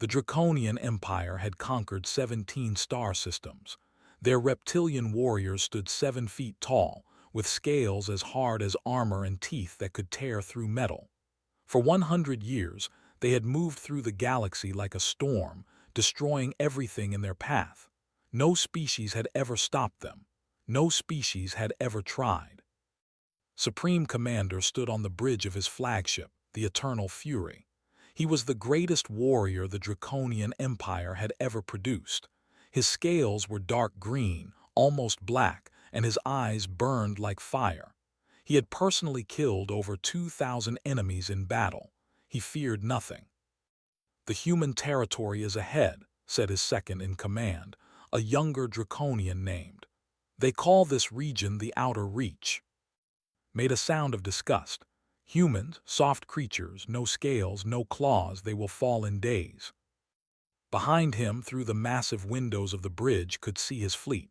The Draconian Empire had conquered 17 star systems. Their reptilian warriors stood 7 feet tall, with scales as hard as armor and teeth that could tear through metal. For 100 years, they had moved through the galaxy like a storm, destroying everything in their path. No species had ever stopped them. No species had ever tried. Supreme Commander stood on the bridge of his flagship, the Eternal Fury. He was the greatest warrior the Draconian Empire had ever produced. His scales were dark green, almost black, and his eyes burned like fire. He had personally killed over 2,000 enemies in battle. He feared nothing. "The human territory is ahead," said his second-in-command, a younger Draconian named. "They call this region the Outer Reach." Made a sound of disgust. "Humans, soft creatures, no scales, no claws, they will fall in days." Behind him, through the massive windows of the bridge, could see his fleet.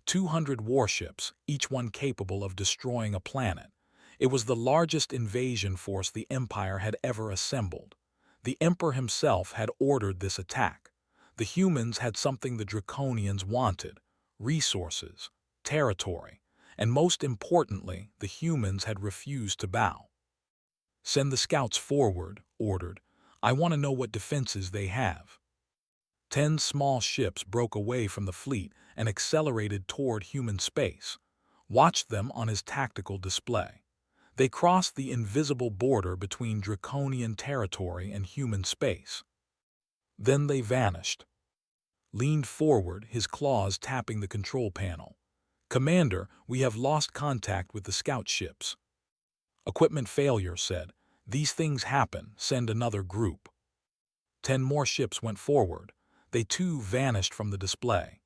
200 warships, each one capable of destroying a planet. It was the largest invasion force the Empire had ever assembled. The Emperor himself had ordered this attack. The humans had something the Draconians wanted: resources, territory, and most importantly, the humans had refused to bow. "Send the scouts forward," ordered. "I want to know what defenses they have." 10 small ships broke away from the fleet and accelerated toward human space. Watch them on his tactical display. They crossed the invisible border between Draconian territory and human space. Then they vanished. Leaned forward, his claws tapping the control panel. "Commander, we have lost contact with the scout ships." "Equipment failure," said. "These things happen. Send another group." 10 more ships went forward. They too vanished from the display.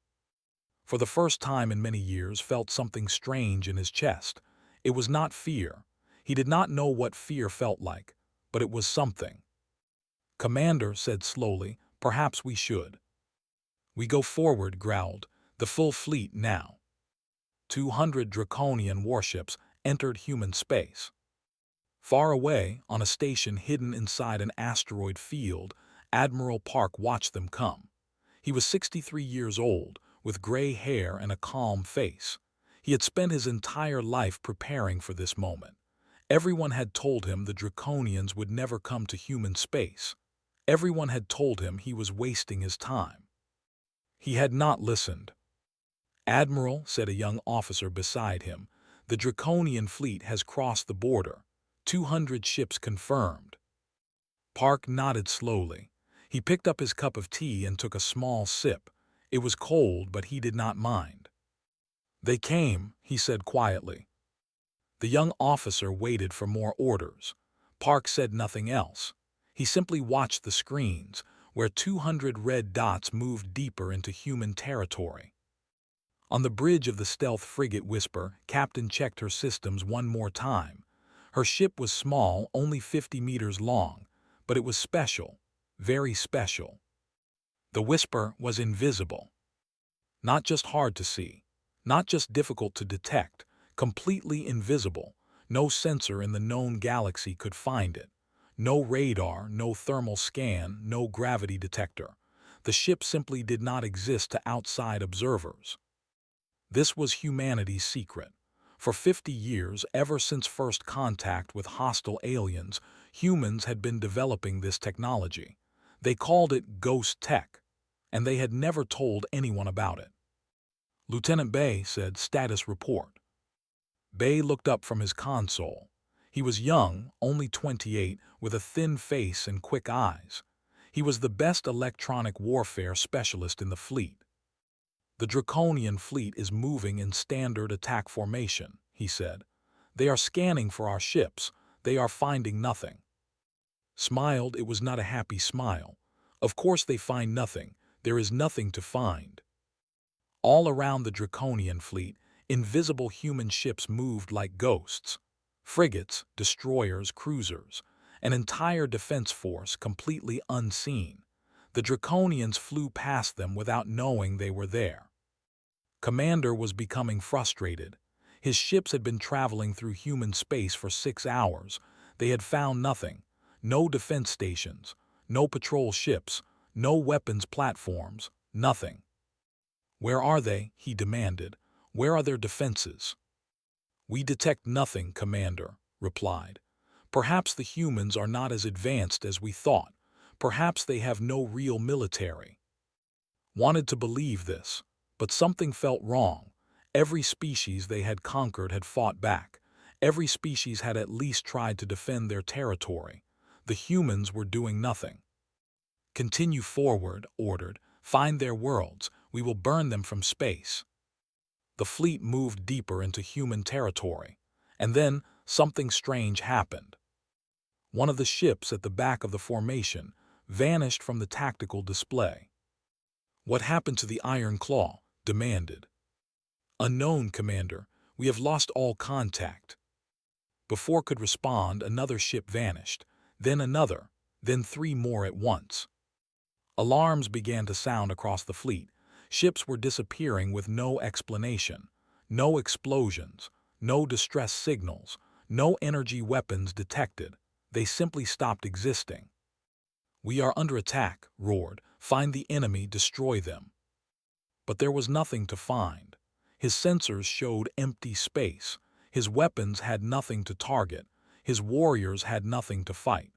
For the first time in many years, felt something strange in his chest. It was not fear. He did not know what fear felt like, but it was something. "Commander," said slowly, "perhaps we should." "We go forward," growled. "The full fleet now." 200 Draconian warships entered human space. Far away, on a station hidden inside an asteroid field, Admiral Park watched them come. He was 63 years old, with gray hair and a calm face. He had spent his entire life preparing for this moment. Everyone had told him the Draconians would never come to human space. Everyone had told him he was wasting his time. He had not listened. "Admiral," said a young officer beside him, "the Draconian fleet has crossed the border. 200 ships confirmed." Park nodded slowly. He picked up his cup of tea and took a small sip. It was cold, but he did not mind. "They came," he said quietly. The young officer waited for more orders. Park said nothing else. He simply watched the screens, where 200 red dots moved deeper into human territory. On the bridge of the stealth frigate Whisper, Captain checked her systems one more time. Her ship was small, only 50 meters long, but it was special, very special. The Whisper was invisible. Not just hard to see, not just difficult to detect, completely invisible. No sensor in the known galaxy could find it. No radar, no thermal scan, no gravity detector. The ship simply did not exist to outside observers. This was humanity's secret. For 50 years, ever since first contact with hostile aliens, humans had been developing this technology. They called it ghost tech, and they had never told anyone about it. "Lieutenant Bay," said, "status report." Bay looked up from his console. He was young, only 28, with a thin face and quick eyes. He was the best electronic warfare specialist in the fleet. "The Draconian fleet is moving in standard attack formation," he said. "They are scanning for our ships. They are finding nothing." Smiled. It was not a happy smile. "Of course they find nothing. There is nothing to find." All around the Draconian fleet, invisible human ships moved like ghosts. Frigates, destroyers, cruisers, an entire defense force completely unseen. The Draconians flew past them without knowing they were there. Commander was becoming frustrated. His ships had been traveling through human space for 6 hours. They had found nothing. No defense stations, no patrol ships, No weapons platforms, nothing. "Where are they?" he demanded. "Where are their defenses?" "We detect nothing, Commander," replied. "Perhaps the humans are not as advanced as we thought. Perhaps they have no real military." Wanted to believe this, but something felt wrong. Every species they had conquered had fought back. Every species had at least tried to defend their territory. The humans were doing nothing. "Continue forward," ordered. "Find their worlds. We will burn them from space." The fleet moved deeper into human territory, and then something strange happened. One of the ships at the back of the formation vanished from the tactical display. "What happened to the Iron Claw?" demanded. "Unknown, Commander. We have lost all contact." Before could respond, another ship vanished, then another, then three more at once. Alarms began to sound across the fleet. Ships were disappearing with no explanation. No explosions, no distress signals, no energy weapons detected. They simply stopped existing. "We are under attack," roared. "Find the enemy, destroy them." But there was nothing to find. His sensors showed empty space. His weapons had nothing to target. His warriors had nothing to fight.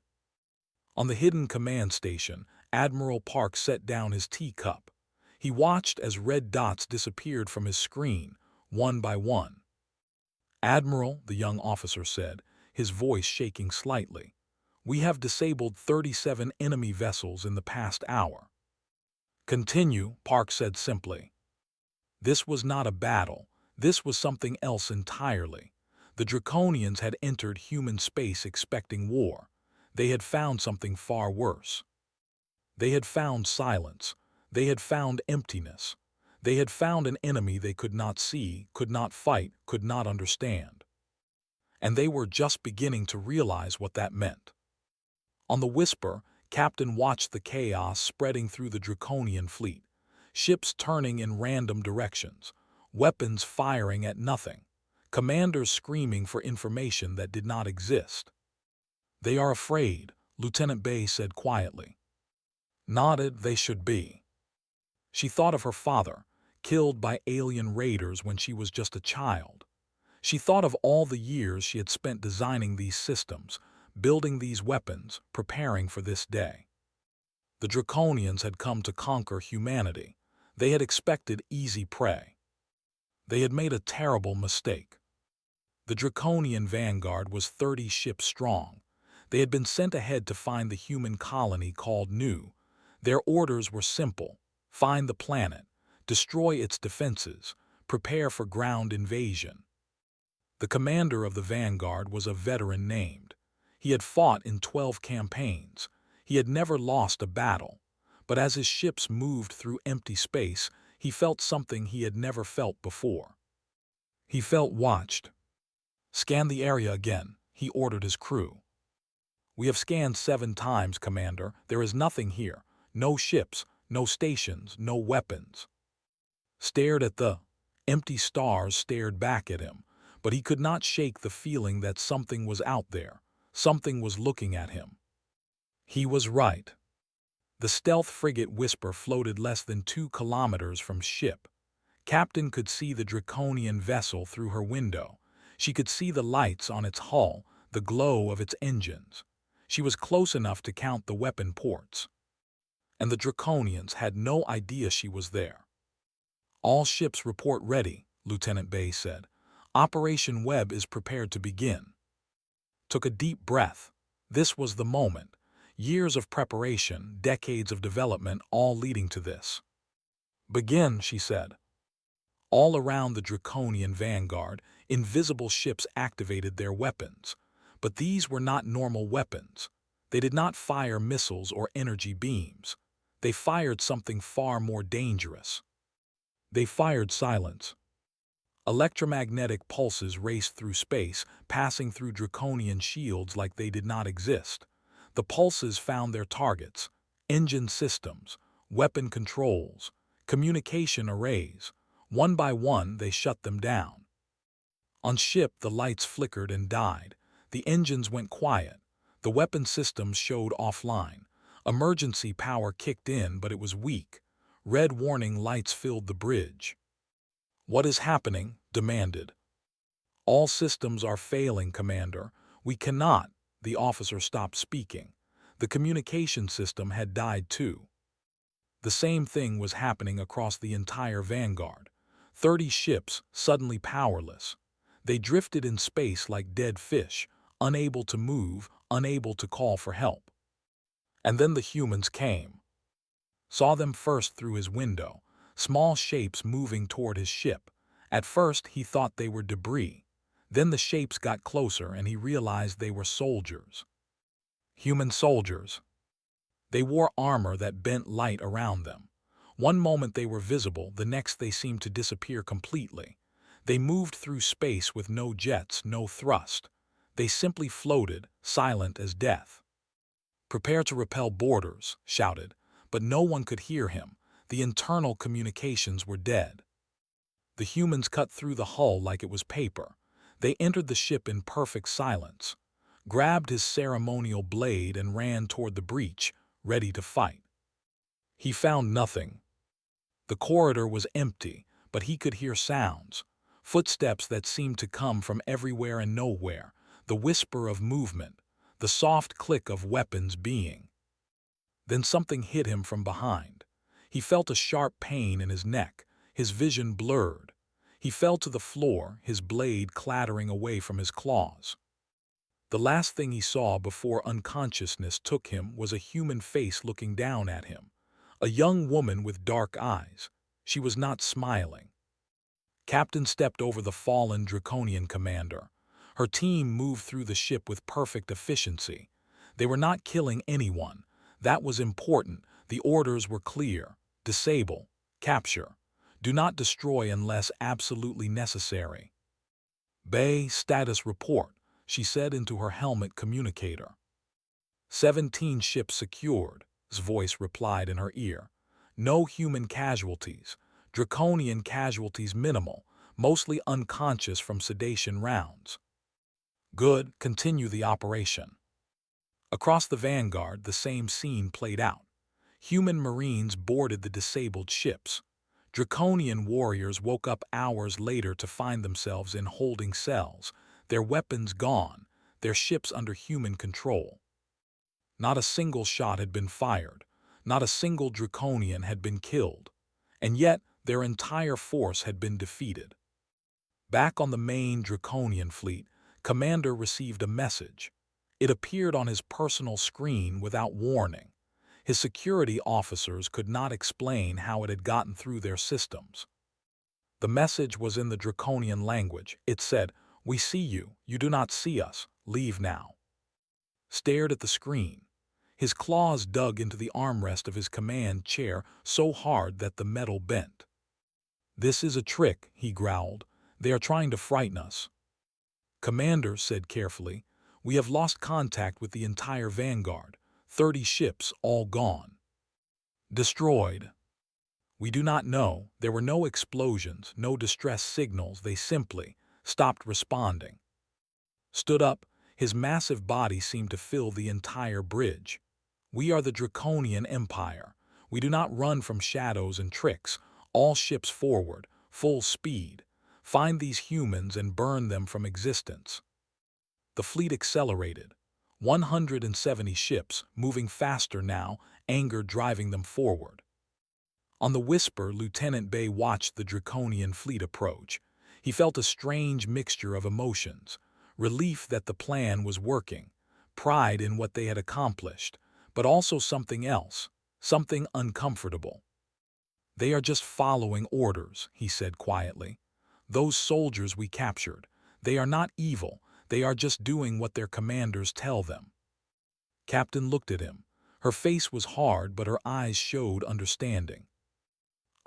On the hidden command station, Admiral Park set down his teacup. He watched as red dots disappeared from his screen, one by one. "Admiral," the young officer said, his voice shaking slightly, "we have disabled 37 enemy vessels in the past hour." "Continue," Park said simply. This was not a battle. This was something else entirely. The Draconians had entered human space expecting war. They had found something far worse. They had found silence. They had found emptiness. They had found an enemy they could not see, could not fight, could not understand. And they were just beginning to realize what that meant. On the Whisper, Captain watched the chaos spreading through the Draconian fleet. Ships turning in random directions, weapons firing at nothing, commanders screaming for information that did not exist. "They are afraid," Lieutenant Bay said quietly. Nodded. "They should be." She thought of her father, killed by alien raiders when she was just a child. She thought of all the years she had spent designing these systems, building these weapons, preparing for this day. The Draconians had come to conquer humanity. They had expected easy prey. They had made a terrible mistake. The Draconian vanguard was 30 ships strong. They had been sent ahead to find the human colony called New. Their orders were simple: find the planet, destroy its defenses, prepare for ground invasion. The commander of the vanguard was a veteran named. He had fought in 12 campaigns. He had never lost a battle. But as his ships moved through empty space, he felt something he had never felt before. He felt watched. "Scan the area again," he ordered his crew. "We have scanned 7 times, Commander. There is nothing here. No ships, no stations, no weapons." Stared at the empty stars stared back at him, but he could not shake the feeling that something was out there. Something was looking at him. He was right. The stealth frigate Whisper floated less than 2 kilometers from ship. Captain could see the Draconian vessel through her window. She could see the lights on its hull, the glow of its engines. She was close enough to count the weapon ports. And the Draconians had no idea she was there. "All ships report ready," Lieutenant Bay said. "Operation Web is prepared to begin." Took a deep breath. This was the moment. Years of preparation, decades of development, all leading to this. "Begin," she said. All around the Draconian vanguard, invisible ships activated their weapons. But these were not normal weapons. They did not fire missiles or energy beams. They fired something far more dangerous. They fired silence. Electromagnetic pulses raced through space, passing through Draconian shields like they did not exist. The pulses found their targets: engine systems, weapon controls, communication arrays. One by one, they shut them down. On ship, the lights flickered and died. The engines went quiet. The weapon systems showed offline. Emergency power kicked in, but it was weak. Red warning lights filled the bridge. "What is happening?" demanded. "All systems are failing, Commander. We cannot." The officer stopped speaking. The communication system had died too. The same thing was happening across the entire Vanguard. 30 ships suddenly powerless. They drifted in space like dead fish, unable to move, unable to call for help. And then the humans came. Saw them first through his window, small shapes moving toward his ship. At first he thought they were debris. Then the shapes got closer and he realized they were soldiers. Human soldiers. They wore armor that bent light around them. One moment they were visible, the next they seemed to disappear completely. They moved through space with no jets, no thrust. They simply floated, silent as death. "Prepare to repel boarders," shouted, but no one could hear him. The internal communications were dead. The humans cut through the hull like it was paper. They entered the ship in perfect silence, grabbed his ceremonial blade and ran toward the breach, ready to fight. He found nothing. The corridor was empty, but he could hear sounds, footsteps that seemed to come from everywhere and nowhere, the whisper of movement, the soft click of weapons being. Then something hit him from behind. He felt a sharp pain in his neck, his vision blurred. He fell to the floor, his blade clattering away from his claws. The last thing he saw before unconsciousness took him was a human face looking down at him. A young woman with dark eyes. She was not smiling. Captain stepped over the fallen Draconian commander. Her team moved through the ship with perfect efficiency. They were not killing anyone. That was important. The orders were clear. Disable. Capture. Do not destroy unless absolutely necessary. "Bay, status report," she said into her helmet communicator. 17 ships secured, his voice replied in her ear. No human casualties. Draconian casualties minimal, mostly unconscious from sedation rounds. "Good, continue the operation." Across the Vanguard, the same scene played out. Human Marines boarded the disabled ships. Draconian warriors woke up hours later to find themselves in holding cells, their weapons gone, their ships under human control. Not a single shot had been fired, not a single Draconian had been killed, and yet their entire force had been defeated. Back on the main Draconian fleet, Commander received a message. It appeared on his personal screen without warning. His security officers could not explain how it had gotten through their systems. The message was in the Draconian language. It said, "We see you. You do not see us. Leave now." Stared at the screen. His claws dug into the armrest of his command chair so hard that the metal bent. "This is a trick," he growled. "They are trying to frighten us." Commander said carefully, "We have lost contact with the entire Vanguard. 30 ships, all gone. Destroyed. We do not know. There were no explosions, no distress signals. They simply stopped responding." Stood up, his massive body seemed to fill the entire bridge. "We are the Draconian Empire. We do not run from shadows and tricks. All ships forward, full speed. Find these humans and burn them from existence." The fleet accelerated. 170 ships, moving faster now, anger driving them forward. On the Whisper, Lieutenant Bay watched the Draconian fleet approach. He felt a strange mixture of emotions. Relief that the plan was working, pride in what they had accomplished, but also something else, something uncomfortable. "They are just following orders," he said quietly. "Those soldiers we captured, they are not evil. They are just doing what their commanders tell them." Captain looked at him. Her face was hard, but her eyes showed understanding.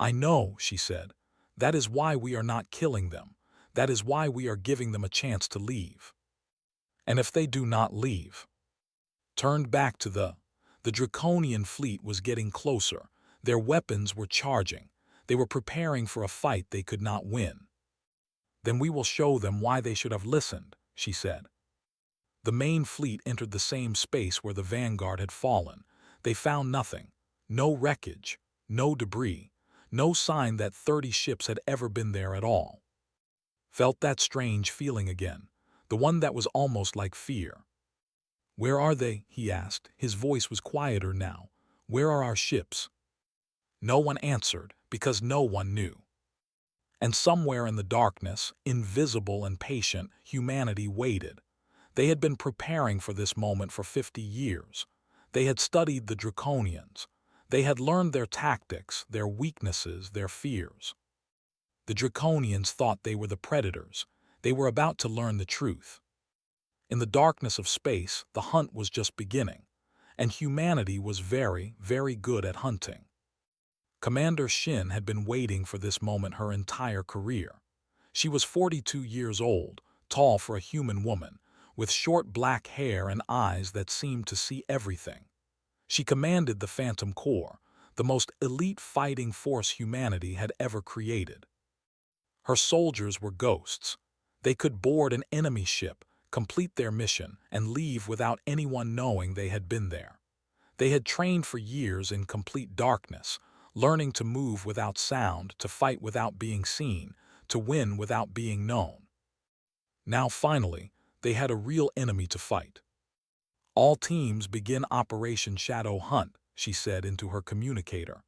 "I know," she said. "That is why we are not killing them. That is why we are giving them a chance to leave. And if they do not leave?" Turned back to the Draconian fleet was getting closer. Their weapons were charging. They were preparing for a fight they could not win. "Then we will show them why they should have listened," she said. The main fleet entered the same space where the Vanguard had fallen. They found nothing. No wreckage, no debris, no sign that 30 ships had ever been there at all. Felt that strange feeling again, the one that was almost like fear. "Where are they?" he asked. His voice was quieter now. "Where are our ships?" No one answered, because no one knew. And somewhere in the darkness, invisible and patient, humanity waited. They had been preparing for this moment for 50 years. They had studied the Draconians. They had learned their tactics, their weaknesses, their fears. The Draconians thought they were the predators. They were about to learn the truth. In the darkness of space, the hunt was just beginning, and humanity was very, very good at hunting. Commander Shin had been waiting for this moment her entire career. She was 42 years old, tall for a human woman, with short black hair and eyes that seemed to see everything. She commanded the Phantom Corps, the most elite fighting force humanity had ever created. Her soldiers were ghosts. They could board an enemy ship, complete their mission, and leave without anyone knowing they had been there. They had trained for years in complete darkness, learning to move without sound, to fight without being seen, to win without being known. Now finally, they had a real enemy to fight. "All teams begin Operation Shadow Hunt," she said into her communicator.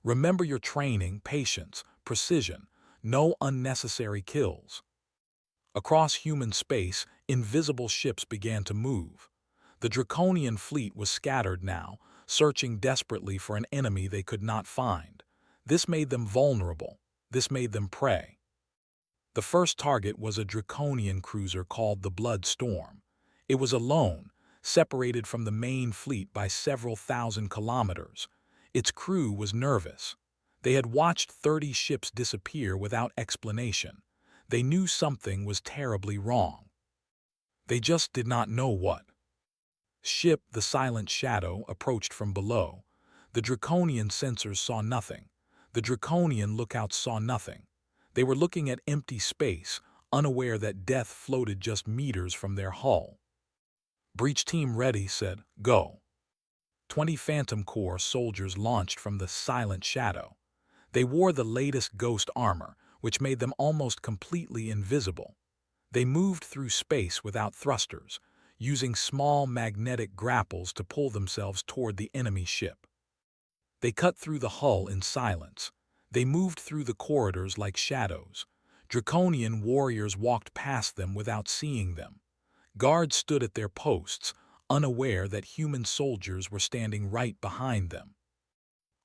"Remember your training, patience, precision, no unnecessary kills." Across human space, invisible ships began to move. The Draconian fleet was scattered now, searching desperately for an enemy they could not find. This made them vulnerable. This made them prey. The first target was a Draconian cruiser called the Blood Storm. It was alone, separated from the main fleet by several thousand kilometers. Its crew was nervous. They had watched 30 ships disappear without explanation. They knew something was terribly wrong. They just did not know what. Ship the Silent Shadow approached from below. The Draconian sensors saw nothing. The Draconian lookouts saw nothing. They were looking at empty space, unaware that death floated just meters from their hull. "Breach team ready," said, "Go." 20 Phantom Corps soldiers launched from the Silent Shadow. They wore the latest ghost armor, which made them almost completely invisible. They moved through space without thrusters, using small magnetic grapples to pull themselves toward the enemy ship. They cut through the hull in silence. They moved through the corridors like shadows. Draconian warriors walked past them without seeing them. Guards stood at their posts, unaware that human soldiers were standing right behind them.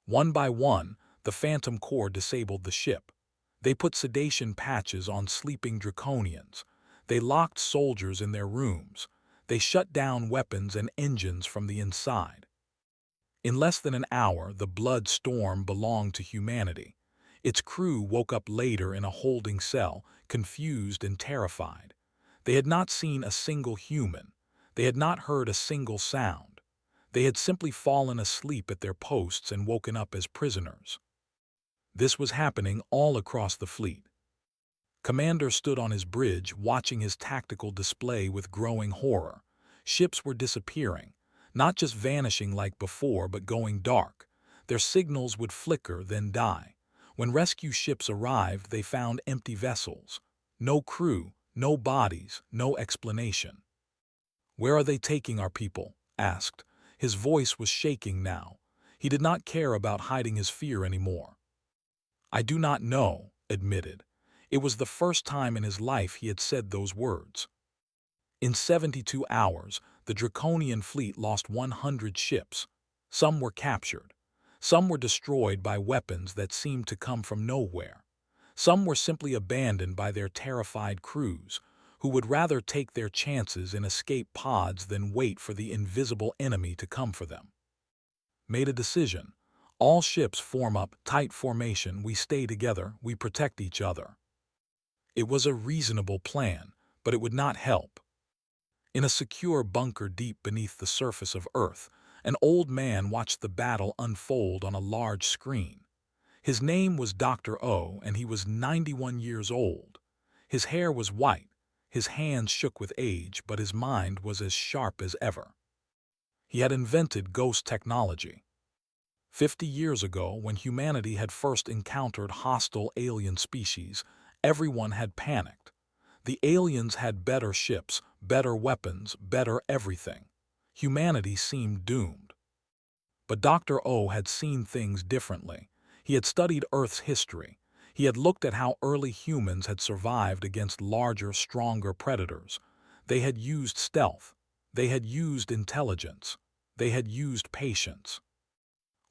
One by one, the Phantom Corps disabled the ship. They put sedation patches on sleeping Draconians. They locked soldiers in their rooms. They shut down weapons and engines from the inside. In less than an hour, the Blood Storm belonged to humanity. Its crew woke up later in a holding cell, confused and terrified. They had not seen a single human. They had not heard a single sound. They had simply fallen asleep at their posts and woken up as prisoners. This was happening all across the fleet. Commander stood on his bridge, watching his tactical display with growing horror. Ships were disappearing, not just vanishing like before, but going dark. Their signals would flicker, then die. When rescue ships arrived, they found empty vessels. No crew, no bodies, no explanation. "Where are they taking our people?" asked. His voice was shaking now. He did not care about hiding his fear anymore. "I do not know," admitted. It was the first time in his life he had said those words. In 72 hours, the Draconian fleet lost 100 ships. Some were captured. Some were destroyed by weapons that seemed to come from nowhere. Some were simply abandoned by their terrified crews, who would rather take their chances in escape pods than wait for the invisible enemy to come for them. Made a decision. All ships form up, tight formation, we stay together, we protect each other. It was a reasonable plan, but it would not help. In a secure bunker deep beneath the surface of Earth, an old man watched the battle unfold on a large screen. His name was Dr. O, and he was 91 years old. His hair was white, his hands shook with age, but his mind was as sharp as ever. He had invented ghost technology. 50 years ago, when humanity had first encountered hostile alien species, everyone had panicked. The aliens had better ships, better weapons, better everything. Humanity seemed doomed. But Dr. O had seen things differently. He had studied Earth's history. He had looked at how early humans had survived against larger, stronger predators. They had used stealth. They had used intelligence. They had used patience.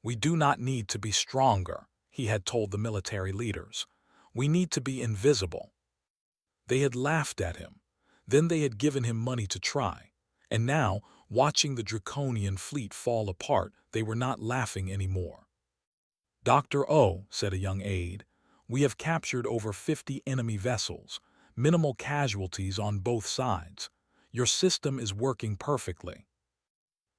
"We do not need to be stronger," he had told the military leaders. "We need to be invisible." They had laughed at him. Then they had given him money to try. And now, watching the Draconian fleet fall apart, they were not laughing anymore. "Dr. O," said a young aide, "we have captured over 50 enemy vessels, minimal casualties on both sides. Your system is working perfectly."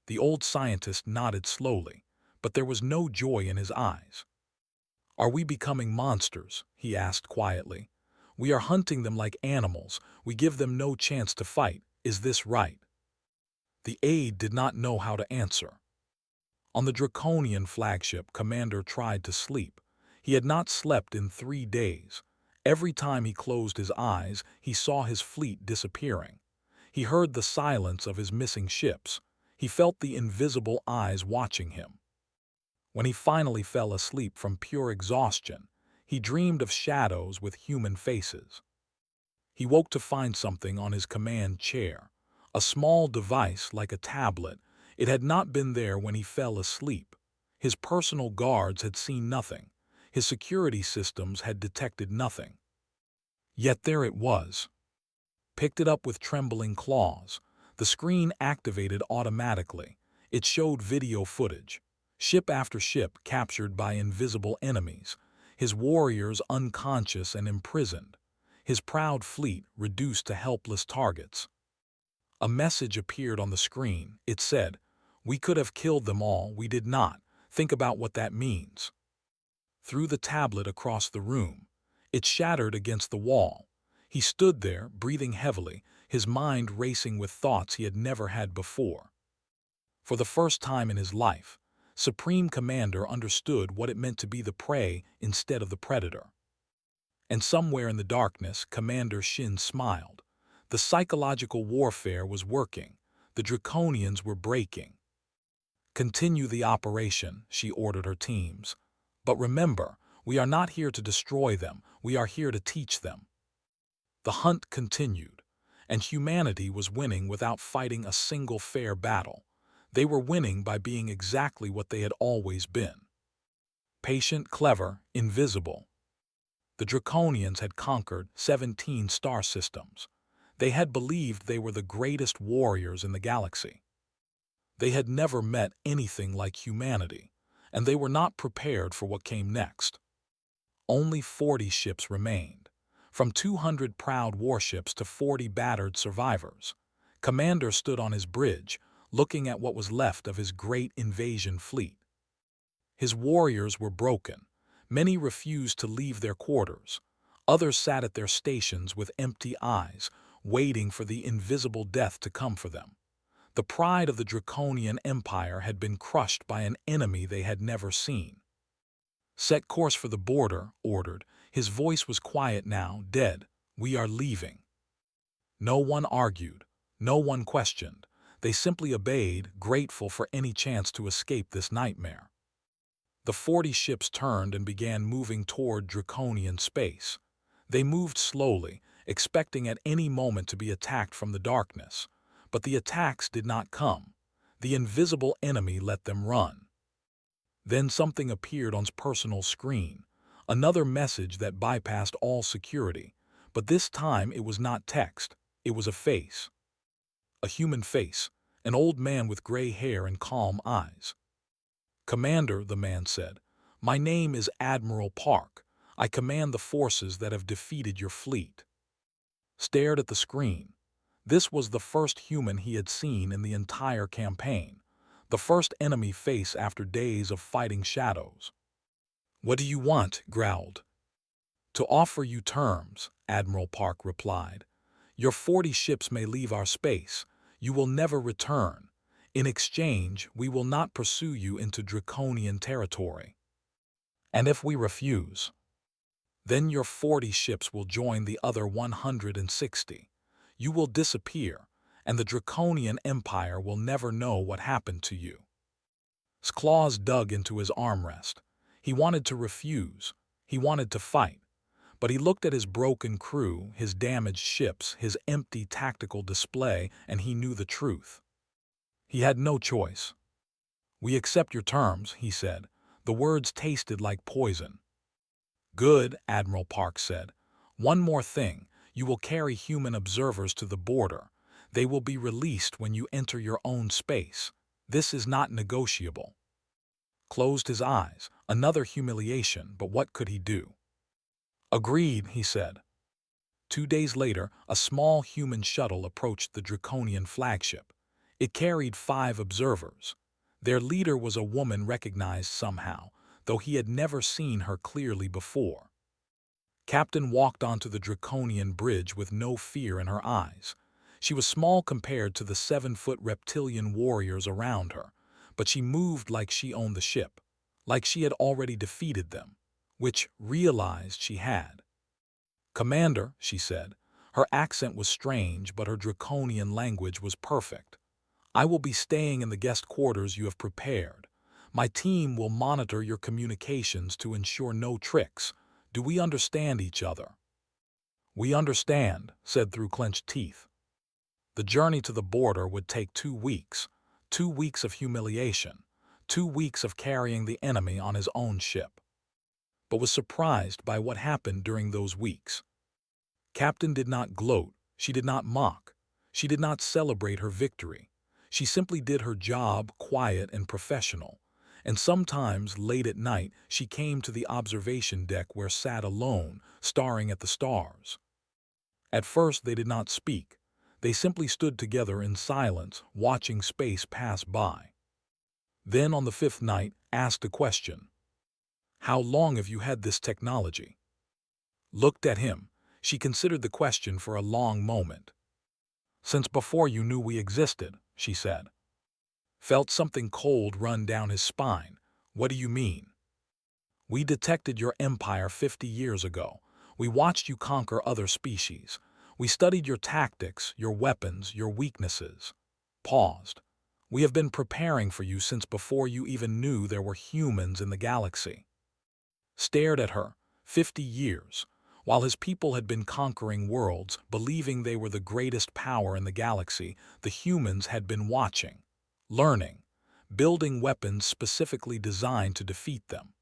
The old scientist nodded slowly, but there was no joy in his eyes. "Are we becoming monsters?" he asked quietly. "We are hunting them like animals. We give them no chance to fight. Is this right?" The aide did not know how to answer. On the Draconian flagship, Commander tried to sleep. He had not slept in 3 days. Every time he closed his eyes, he saw his fleet disappearing. He heard the silence of his missing ships. He felt the invisible eyes watching him. When he finally fell asleep from pure exhaustion, he dreamed of shadows with human faces. He woke to find something on his command chair, a small device like a tablet. It had not been there when he fell asleep. His personal guards had seen nothing. His security systems had detected nothing. Yet there it was. Picked it up with trembling claws. The screen activated automatically. It showed video footage. Ship after ship captured by invisible enemies. His warriors unconscious and imprisoned. His proud fleet reduced to helpless targets. A message appeared on the screen. It said, "We could have killed them all. We did not. Think about what that means." Threw the tablet across the room. It shattered against the wall. He stood there, breathing heavily, his mind racing with thoughts he had never had before. For the first time in his life, Supreme Commander understood what it meant to be the prey instead of the predator. And somewhere in the darkness, Commander Shin smiled. The psychological warfare was working. The Draconians were breaking. "Continue the operation," she ordered her teams. "But remember, we are not here to destroy them. We are here to teach them." The hunt continued, and humanity was winning without fighting a single fair battle. They were winning by being exactly what they had always been. Patient, clever, invisible. The Draconians had conquered 17 star systems. They had believed they were the greatest warriors in the galaxy. They had never met anything like humanity, and they were not prepared for what came next. Only 40 ships remained, from 200 proud warships to 40 battered survivors. Commander stood on his bridge, looking at what was left of his great invasion fleet. His warriors were broken. Many refused to leave their quarters. Others sat at their stations with empty eyes, waiting for the invisible death to come for them. The pride of the Draconian Empire had been crushed by an enemy they had never seen. "Set course for the border," ordered. His voice was quiet now, dead. "We are leaving." No one argued. No one questioned. They simply obeyed, grateful for any chance to escape this nightmare. The 40 ships turned and began moving toward Draconian space. They moved slowly, expecting at any moment to be attacked from the darkness. But the attacks did not come. The invisible enemy let them run. Then something appeared on his personal screen, another message that bypassed all security. But this time it was not text, it was a face. A human face, an old man with gray hair and calm eyes. "Commander," the man said, "my name is Admiral Park. I command the forces that have defeated your fleet." Stared at the screen. This was the first human he had seen in the entire campaign, the first enemy face after days of fighting shadows. "What do you want?" growled. "To offer you terms," Admiral Park replied. "Your 40 ships may leave our space. You will never return. In exchange, we will not pursue you into Draconian territory. And if we refuse, then your 40 ships will join the other 160. You will disappear, and the Draconian Empire will never know what happened to you. His claws dug into his armrest. He wanted to refuse. He wanted to fight. But he looked at his broken crew, his damaged ships, his empty tactical display, and he knew the truth. He had no choice. "We accept your terms," he said. The words tasted like poison. "Good," Admiral Park said. "One more thing. You will carry human observers to the border. They will be released when you enter your own space. This is not negotiable." Closed his eyes. Another humiliation, but what could he do? "Agreed," he said. 2 days later, a small human shuttle approached the Draconian flagship. It carried 5 observers. Their leader was a woman recognized somehow, though he had never seen her clearly before. Captain walked onto the Draconian bridge with no fear in her eyes. She was small compared to the 7-foot reptilian warriors around her, but she moved like she owned the ship, like she had already defeated them, which realized she had. "Commander," she said. Her accent was strange, but her Draconian language was perfect. "I will be staying in the guest quarters you have prepared. My team will monitor your communications to ensure no tricks. Do we understand each other?" "We understand," said through clenched teeth. The journey to the border would take 2 weeks. 2 weeks of humiliation. 2 weeks of carrying the enemy on his own ship. But was surprised by what happened during those weeks. Captain did not gloat. She did not mock. She did not celebrate her victory. She simply did her job, quiet and professional. And sometimes, late at night, she came to the observation deck where sat alone, staring at the stars. At first they did not speak. They simply stood together in silence, watching space pass by. Then on the 5th night, asked a question. "How long have you had this technology?" Looked at him. She considered the question for a long moment. "Since before you knew we existed," she said. Felt something cold run down his spine. "What do you mean?" "We detected your empire 50 years ago. We watched you conquer other species. We studied your tactics, your weapons, your weaknesses." Paused. "We have been preparing for you since before you even knew there were humans in the galaxy." Stared at her. 50 years. While his people had been conquering worlds, believing they were the greatest power in the galaxy, the humans had been watching, learning, building weapons specifically designed to defeat them.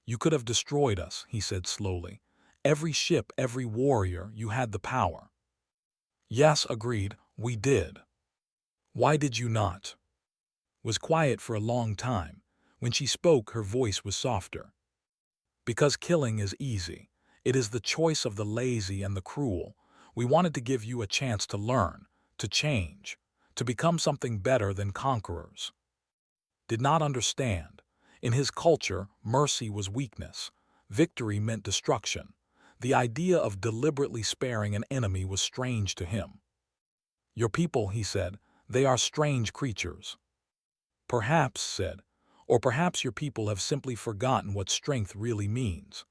"You could have destroyed us," he said slowly. "Every ship, every warrior, you had the power." "Yes," agreed, "we did." "Why did you not?" Was quiet for a long time. When she spoke, her voice was softer. "Because killing is easy. It is the choice of the lazy and the cruel. We wanted to give you a chance to learn, to change, to become something better than conquerors." Did not understand. In his culture, mercy was weakness. Victory meant destruction. The idea of deliberately sparing an enemy was strange to him. "Your people," he said, "they are strange creatures." "Perhaps," said, "or perhaps your people have simply forgotten what strength really means."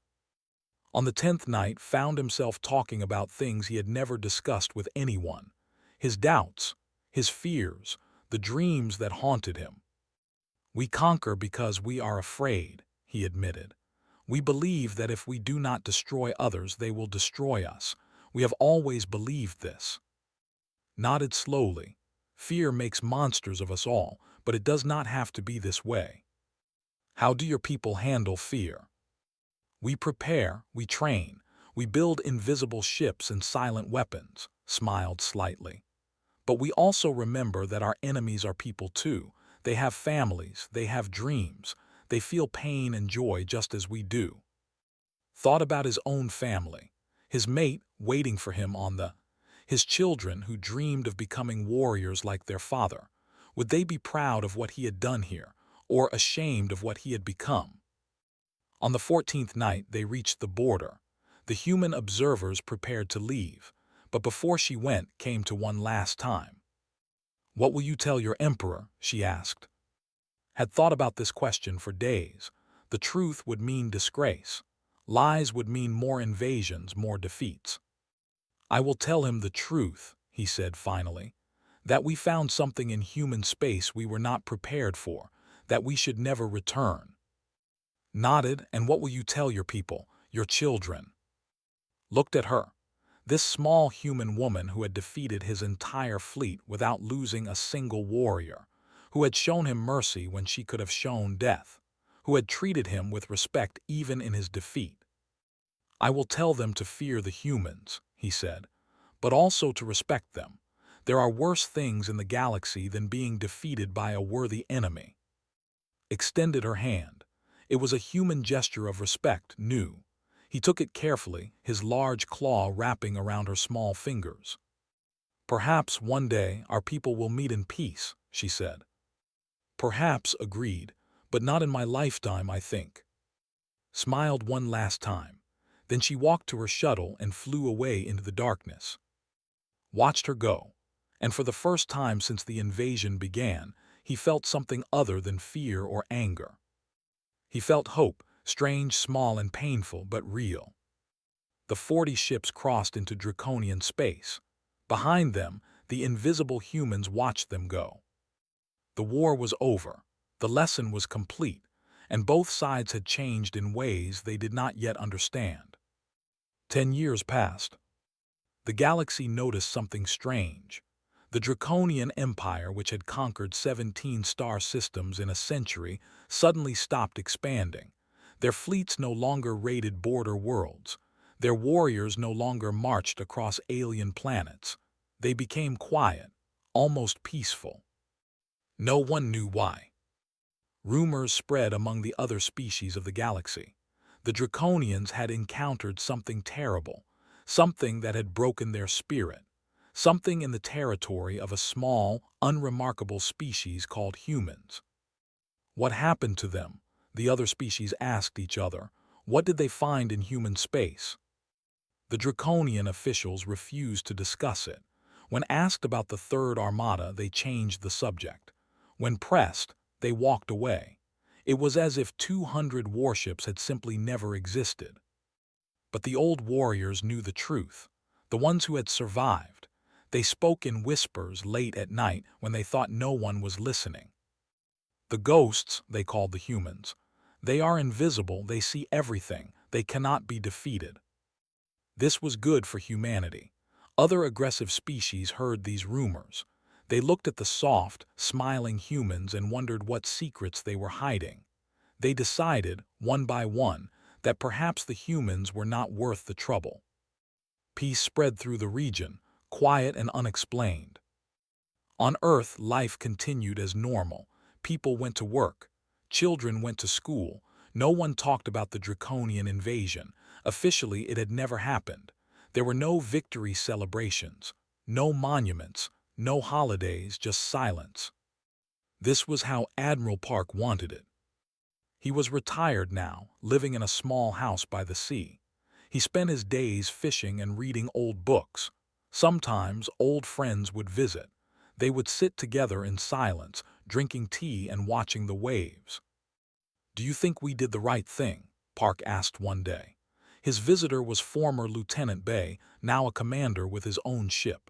On the 10th night, found himself talking about things he had never discussed with anyone. His doubts, his fears, the dreams that haunted him. "We conquer because we are afraid," he admitted. "We believe that if we do not destroy others, they will destroy us. We have always believed this." Nodded slowly. "Fear makes monsters of us all, but it does not have to be this way." "How do your people handle fear?" "We prepare, we train, we build invisible ships and silent weapons," smiled slightly. "But we also remember that our enemies are people too. They have families, they have dreams, they feel pain and joy just as we do." Thought about his own family, his mate waiting for him his children who dreamed of becoming warriors like their father. Would they be proud of what he had done here, or ashamed of what he had become? On the 14th night, they reached the border. The human observers prepared to leave, but before she went, came to one last time. "What will you tell your emperor?" she asked. Had thought about this question for days. The truth would mean disgrace. Lies would mean more invasions, more defeats. "I will tell him the truth," he said finally, "that we found something in human space we were not prepared for, that we should never return." Nodded. "And what will you tell your people, your children?" Looked at her. This small human woman who had defeated his entire fleet without losing a single warrior, who had shown him mercy when she could have shown death, who had treated him with respect even in his defeat. "I will tell them to fear the humans," he said, "but also to respect them. There are worse things in the galaxy than being defeated by a worthy enemy." Extended her hand. It was a human gesture of respect, new. He took it carefully, his large claw wrapping around her small fingers. "Perhaps one day our people will meet in peace," she said. "Perhaps," agreed, "but not in my lifetime, I think." Smiled one last time. Then she walked to her shuttle and flew away into the darkness. Watched her go, and for the first time since the invasion began, he felt something other than fear or anger. He felt hope, strange, small, and painful, but real. The 40 ships crossed into Draconian space. Behind them, the invisible humans watched them go. The war was over, the lesson was complete, and both sides had changed in ways they did not yet understand. 10 years passed. The galaxy noticed something strange. The Draconian Empire, which had conquered 17 star systems in a century, suddenly stopped expanding. Their fleets no longer raided border worlds. Their warriors no longer marched across alien planets. They became quiet, almost peaceful. No one knew why. Rumors spread among the other species of the galaxy. The Draconians had encountered something terrible, something that had broken their spirit, something in the territory of a small, unremarkable species called humans. What happened to them? The other species asked each other. What did they find in human space? The Draconian officials refused to discuss it. When asked about the Third Armada, they changed the subject. When pressed, they walked away. It was as if 200 warships had simply never existed. But the old warriors knew the truth, the ones who had survived. They spoke in whispers late at night when they thought no one was listening. The ghosts, they called the humans. They are invisible, they see everything, they cannot be defeated. This was good for humanity. Other aggressive species heard these rumors. They looked at the soft, smiling humans and wondered what secrets they were hiding. They decided, one by one, that perhaps the humans were not worth the trouble. Peace spread through the region, quiet and unexplained. On Earth, life continued as normal. People went to work. Children went to school. No one talked about the Draconian invasion. Officially, it had never happened. There were no victory celebrations, no monuments, no holidays, just silence. This was how Admiral Park wanted it. He was retired now, living in a small house by the sea. He spent his days fishing and reading old books. Sometimes old friends would visit. They would sit together in silence, drinking tea and watching the waves. "Do you think we did the right thing?" Park asked one day. His visitor was former Lieutenant Bay, now a commander with his own ship.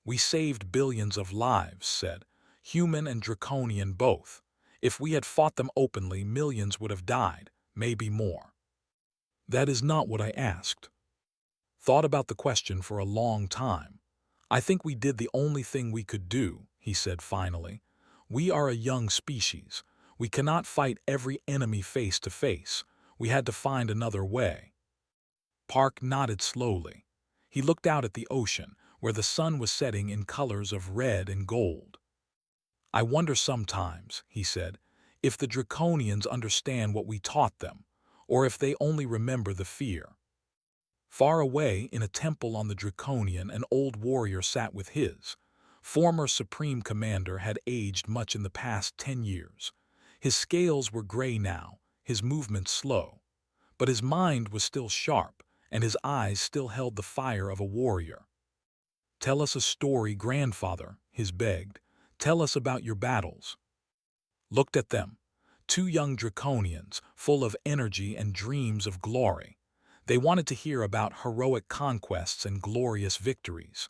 "We saved billions of lives," said, "human and Draconian both. If we had fought them openly, millions would have died, maybe more." "That is not what I asked." Thought about the question for a long time. "I think we did the only thing we could do," he said finally. "We are a young species. We cannot fight every enemy face to face. We had to find another way." Park nodded slowly. He looked out at the ocean, where the sun was setting in colors of red and gold. "I wonder sometimes," he said, "if the Draconians understand what we taught them, or if they only remember the fear." Far away, in a temple on the Draconian, an old warrior sat with his former Supreme Commander had aged much in the past 10 years. His scales were gray now, his movements slow. But his mind was still sharp, and his eyes still held the fire of a warrior. "Tell us a story, grandfather," he begged. Tell us about your battles. Looked at them. Two young Draconians, full of energy and dreams of glory. They wanted to hear about heroic conquests and glorious victories.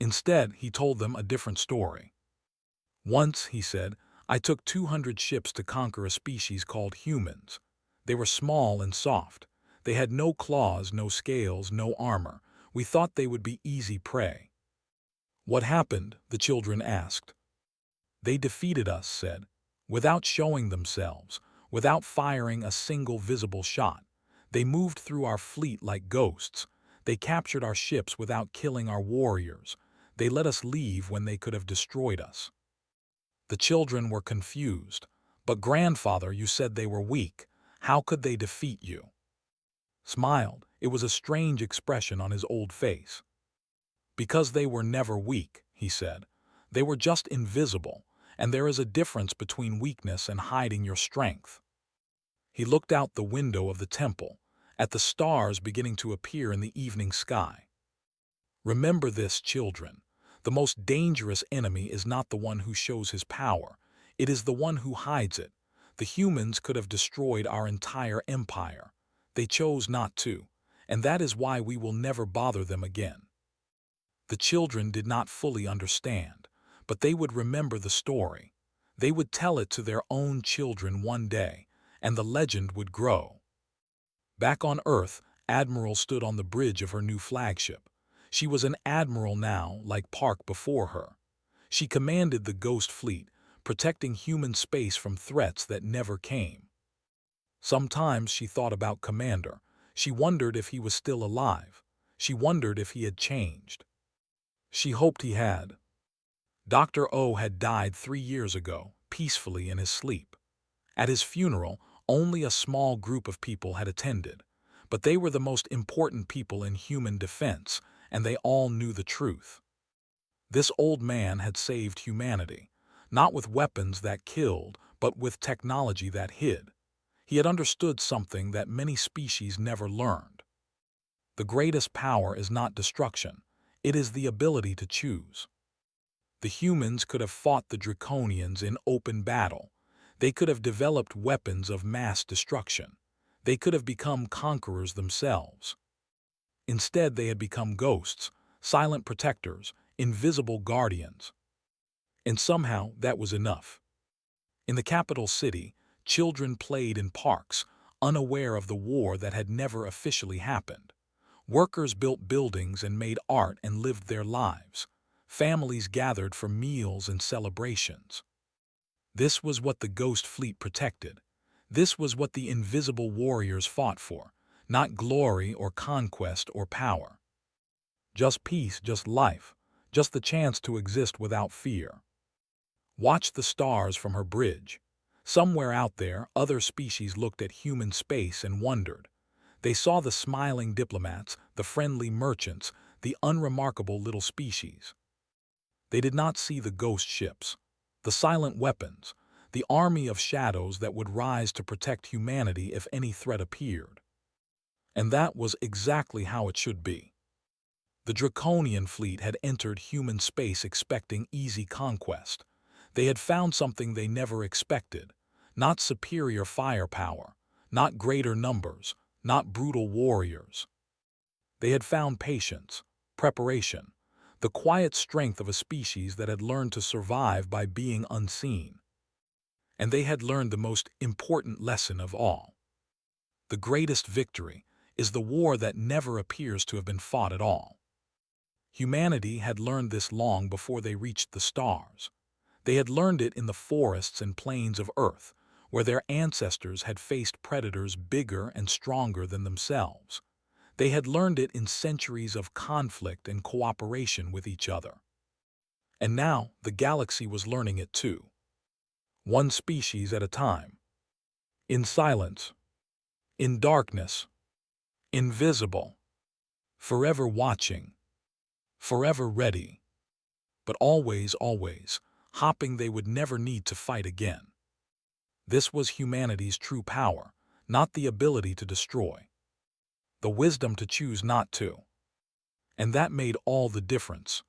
Instead, he told them a different story. Once, he said, I took 200 ships to conquer a species called humans. They were small and soft. They had no claws, no scales, no armor. We thought they would be easy prey. What happened? The children asked. They defeated us, said, without showing themselves, without firing a single visible shot. They moved through our fleet like ghosts. They captured our ships without killing our warriors. They let us leave when they could have destroyed us. The children were confused. But grandfather, you said they were weak. How could they defeat you? Smiled. It was a strange expression on his old face. Because they were never weak, he said. They were just invisible, and there is a difference between weakness and hiding your strength. He looked out the window of the temple, at the stars beginning to appear in the evening sky. Remember this, children. The most dangerous enemy is not the one who shows his power. It is the one who hides it. The humans could have destroyed our entire empire. They chose not to, and that is why we will never bother them again. The children did not fully understand, but they would remember the story. They would tell it to their own children one day, and the legend would grow. Back on Earth, Admiral stood on the bridge of her new flagship. She was an admiral now, like Park before her. She commanded the Ghost Fleet, protecting human space from threats that never came. Sometimes she thought about Commander. She wondered if he was still alive. She wondered if he had changed. She hoped he had. Dr. O had died 3 years ago, peacefully in his sleep. At his funeral, only a small group of people had attended, but they were the most important people in human defense, and they all knew the truth. This old man had saved humanity, not with weapons that killed, but with technology that hid. He had understood something that many species never learned. The greatest power is not destruction, it is the ability to choose. The humans could have fought the Draconians in open battle. They could have developed weapons of mass destruction. They could have become conquerors themselves. Instead, they had become ghosts, silent protectors, invisible guardians. And somehow that was enough. In the capital city, children played in parks, unaware of the war that had never officially happened. Workers built buildings and made art and lived their lives. Families gathered for meals and celebrations. This was what the Ghost Fleet protected. This was what the invisible warriors fought for, not glory or conquest or power. Just peace, just life, just the chance to exist without fear. Watch the stars from her bridge. Somewhere out there, other species looked at human space and wondered. They saw the smiling diplomats, the friendly merchants, the unremarkable little species. They did not see the ghost ships, the silent weapons, the army of shadows that would rise to protect humanity if any threat appeared. And that was exactly how it should be. The Draconian fleet had entered human space expecting easy conquest. They had found something they never expected, not superior firepower, not greater numbers, not brutal warriors. They had found patience, preparation, the quiet strength of a species that had learned to survive by being unseen. And they had learned the most important lesson of all. The greatest victory is the war that never appears to have been fought at all. Humanity had learned this long before they reached the stars. They had learned it in the forests and plains of Earth, where their ancestors had faced predators bigger and stronger than themselves. They had learned it in centuries of conflict and cooperation with each other. And now the galaxy was learning it too. One species at a time. In silence. In darkness. Invisible. Forever watching. Forever ready. But always, always, hoping they would never need to fight again. This was humanity's true power, not the ability to destroy. The wisdom to choose not to. And that made all the difference.